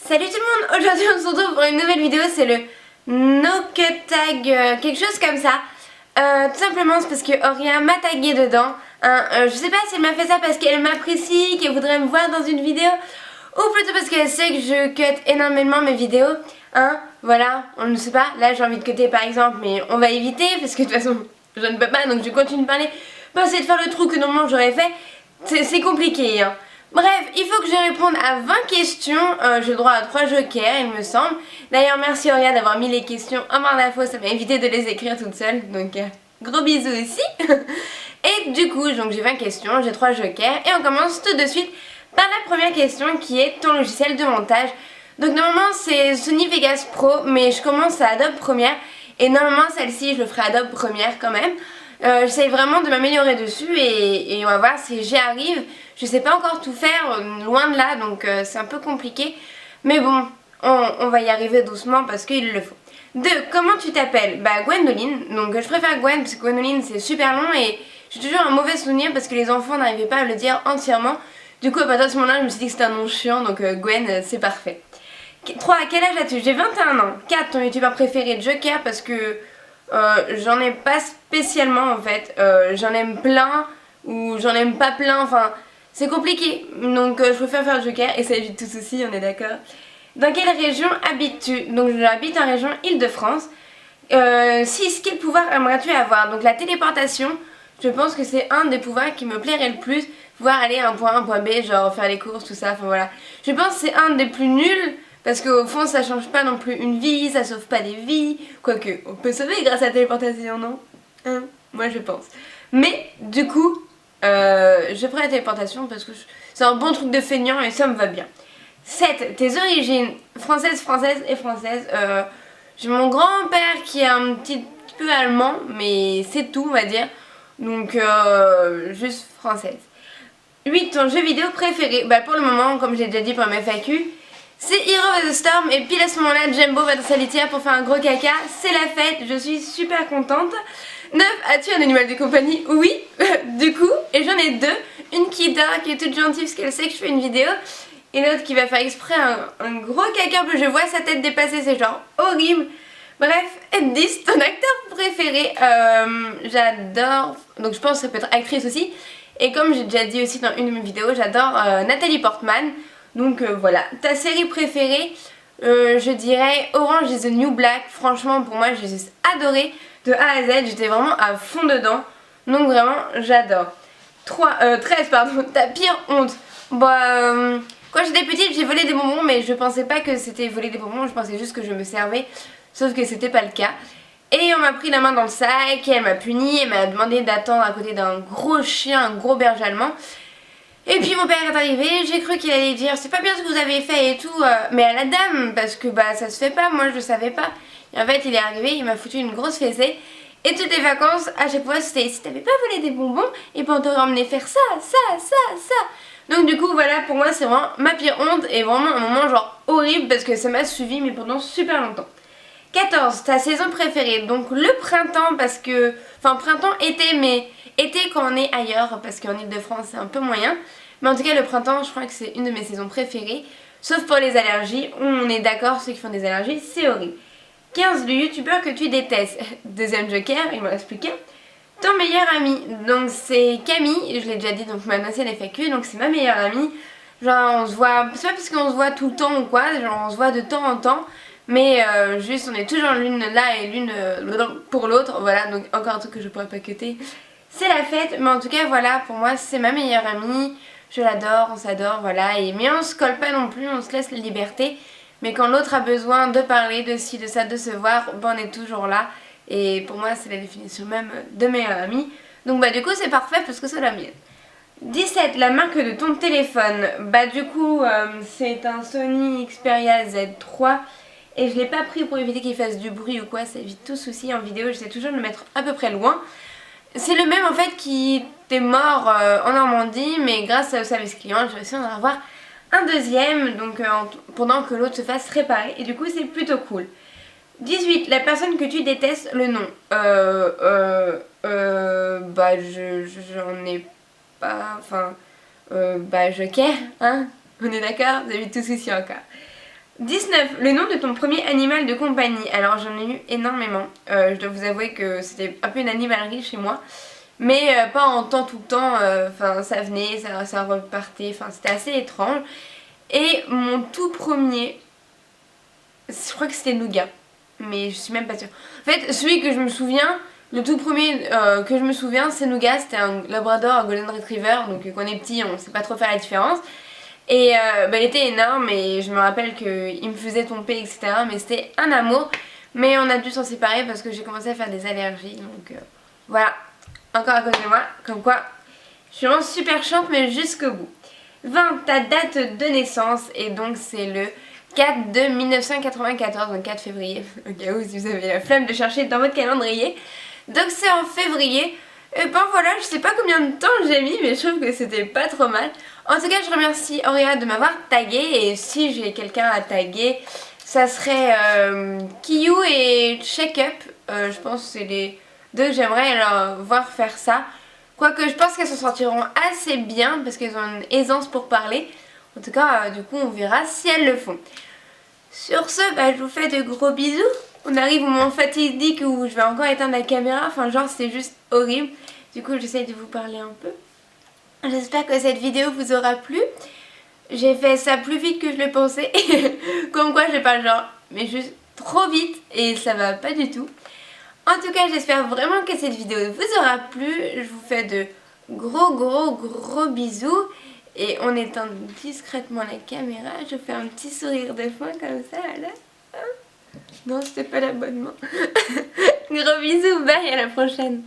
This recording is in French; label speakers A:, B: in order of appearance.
A: Salut tout le monde, aujourd'hui on se retrouve pour une nouvelle vidéo, c'est le no cut tag, quelque chose comme ça. Tout simplement c'est parce que Auria m'a tagué dedans. Je sais pas si elle m'a fait ça parce qu'elle m'apprécie, qu'elle voudrait me voir dans une vidéo, ou plutôt parce qu'elle sait que je cut énormément mes vidéos. Voilà, on ne sait pas, là j'ai envie de cutter par exemple, mais on va éviter parce que de toute façon je ne peux pas, donc je continue de parler pour essayer de faire le trou que normalement j'aurais fait. C'est compliqué hein. Bref, il faut que je réponde à 20 questions, j'ai le droit à 3 jokers il me semble. D'ailleurs merci Auria d'avoir mis les questions en barre d'infos, ça m'a évité de les écrire toute seule, donc gros bisous aussi. Et du coup, donc j'ai 20 questions, j'ai 3 jokers et on commence tout de suite par la première question qui est ton logiciel de montage. Donc normalement c'est Sony Vegas Pro, mais je commence à Adobe Premiere et normalement celle-ci je le ferai Adobe Premiere quand même. J'essaie vraiment de m'améliorer dessus et on va voir si j'y arrive. Je sais pas encore tout faire, loin de là, donc c'est un peu compliqué. Mais bon, on va y arriver doucement parce qu'il le faut. 2. Comment tu t'appelles? Bah Gwendoline, donc je préfère Gwen parce que Gwendoline c'est super long et j'ai toujours un mauvais souvenir parce que les enfants n'arrivaient pas à le dire entièrement. Du coup à partir de ce moment-là je me suis dit que c'était un nom chiant, donc Gwen c'est parfait. 3. Quel âge as-tu? J'ai 21 ans. 4. Ton youtubeur préféré? Joker parce que j'en ai pas spécialement en fait, j'en aime plein ou j'en aime pas plein, enfin c'est compliqué, donc je préfère faire Joker et ça évite tout souci, on est d'accord. Dans quelle région habites-tu? Donc j'habite en région Île-de-France. 6. Quel pouvoir aimerais-tu avoir? Donc la téléportation, je pense que c'est un des pouvoirs qui me plairait le plus, pouvoir aller à un point A, un point B, genre faire les courses, tout ça, enfin voilà. Je pense que c'est un des plus nuls. Parce qu'au fond ça change pas non plus une vie, ça sauve pas des vies, quoique on peut sauver grâce à la téléportation, non? Moi je pense. Mais du coup, je ferai la téléportation parce que c'est un bon truc de feignant et ça me va bien. 7. Tes origines françaises et françaises. J'ai mon grand-père qui est un petit peu allemand, mais c'est tout on va dire. Donc juste française. 8. Ton jeu vidéo préféré? Bah pour le moment, comme j'ai déjà dit pour mes FAQ, c'est Hero of the Storm et pile à ce moment-là, Jumbo va dans sa litière pour faire un gros caca. C'est la fête, je suis super contente. 9. As-tu un animal de compagnie? Oui, du coup, et j'en ai 2. Une qui dort, qui est toute gentille parce qu'elle sait que je fais une vidéo. Et l'autre qui va faire exprès un gros caca que je vois sa tête dépasser, c'est genre horrible. Bref, 10. Ton acteur préféré? J'adore, donc je pense que ça peut être actrice aussi. Et comme j'ai déjà dit aussi dans une de mes vidéos, j'adore Nathalie Portman. Donc voilà, ta série préférée, je dirais Orange is the New Black. Franchement pour moi j'ai juste adoré de A à Z, j'étais vraiment à fond dedans. Donc vraiment j'adore. 13 pardon, ta pire honte. Bah quand j'étais petite j'ai volé des bonbons mais je pensais pas que c'était voler des bonbons, je pensais juste que je me servais. Sauf que c'était pas le cas. Et on m'a pris la main dans le sac et elle m'a puni, elle m'a demandé d'attendre à côté d'un gros chien, un gros berger allemand. Et puis mon père est arrivé, j'ai cru qu'il allait dire c'est pas bien ce que vous avez fait et tout, mais à la dame, parce que bah ça se fait pas, moi je le savais pas. Et en fait il est arrivé, il m'a foutu une grosse fessée. Et toutes les vacances, à chaque fois c'était si t'avais pas volé des bonbons, et ben on t'aurait emmené faire ça. Donc du coup voilà, pour moi c'est vraiment ma pire honte et vraiment un moment genre horrible parce que ça m'a suivi mais pendant super longtemps. 14. Ta saison préférée? Donc le printemps parce que, enfin printemps, été, mais été quand on est ailleurs parce qu'en Ile-de-France c'est un peu moyen. Mais en tout cas le printemps je crois que c'est une de mes saisons préférées. Sauf pour les allergies, on est d'accord, ceux qui font des allergies c'est horrible. 15. Le youtubeur que tu détestes? Deuxième joker, il me reste plus qu'un. Ton meilleur ami? Donc c'est Camille, je l'ai déjà dit donc ma ancienne FAQ, donc c'est ma meilleure amie. Genre on se voit, c'est pas parce qu'on se voit tout le temps ou quoi, genre on se voit de temps en temps. Mais juste on est toujours l'une là et l'une pour l'autre, voilà, donc encore un truc que je pourrais pas cuter. C'est la fête, mais en tout cas voilà, pour moi c'est ma meilleure amie, je l'adore, on s'adore, voilà, et mais on se colle pas non plus, on se laisse la liberté. Mais quand l'autre a besoin de parler, de ci, de ça, de se voir, ben on est toujours là. Et pour moi c'est la définition même de meilleure amie. Donc bah du coup c'est parfait parce que c'est la mienne. 17. La marque de ton téléphone? Bah du coup c'est un Sony Xperia Z3. Et je l'ai pas pris pour éviter qu'il fasse du bruit ou quoi, ça évite tout souci en vidéo, j'essaie toujours de le mettre à peu près loin. C'est le même en fait qui était mort en Normandie, mais grâce au service client j'ai réussi à en avoir un deuxième, donc pendant que l'autre se fasse réparer, et du coup c'est plutôt cool. 18. La personne que tu détestes, le nom? Bah j'en ai pas, enfin, bah Joker, hein, on est d'accord, vous avez tout souci encore. 19. Le nom de ton premier animal de compagnie. Alors j'en ai eu énormément. Je dois vous avouer que c'était un peu une animalerie chez moi. Mais pas en temps tout le temps. Enfin ça venait, ça repartait. Enfin c'était assez étrange. Et mon tout premier, je crois que c'était Nougat. Mais je suis même pas sûre. En fait celui que je me souviens, le tout premier que je me souviens c'est Nougat. C'était un labrador, un golden retriever. Donc quand on est petit on sait pas trop faire la différence. Et il était énorme et je me rappelle qu'il me faisait tomber etc. Mais c'était un amour. Mais on a dû s'en séparer parce que j'ai commencé à faire des allergies. Donc voilà, encore à cause de moi. Comme quoi, je suis vraiment super chiante mais jusqu'au bout. 20, ta date de naissance. Et donc c'est le 4 de 1994, donc 4 février. Au cas où si vous avez la flemme de chercher dans votre calendrier. Donc c'est en février. Et ben voilà, je sais pas combien de temps j'ai mis mais je trouve que c'était pas trop mal. En tout cas je remercie Auréa de m'avoir tagué et si j'ai quelqu'un à taguer ça serait Kiyu et Shake Up. Je pense que c'est les deux que j'aimerais voir faire ça. Quoique je pense qu'elles s'en sortiront assez bien parce qu'elles ont une aisance pour parler. En tout cas du coup on verra si elles le font. Sur ce bah, je vous fais de gros bisous. On arrive au moment fatidique où je vais encore éteindre la caméra, enfin genre c'est juste horrible. Du coup j'essaie de vous parler un peu. J'espère que cette vidéo vous aura plu. J'ai fait ça plus vite que je le pensais. Comme quoi je parle genre mais juste trop vite et ça va pas du tout. En tout cas j'espère vraiment que cette vidéo vous aura plu. Je vous fais de gros bisous. Et on éteint discrètement la caméra. Je fais un petit sourire de fin comme ça là. Non, c'était pas l'abonnement. Gros bisous, bye, à la prochaine.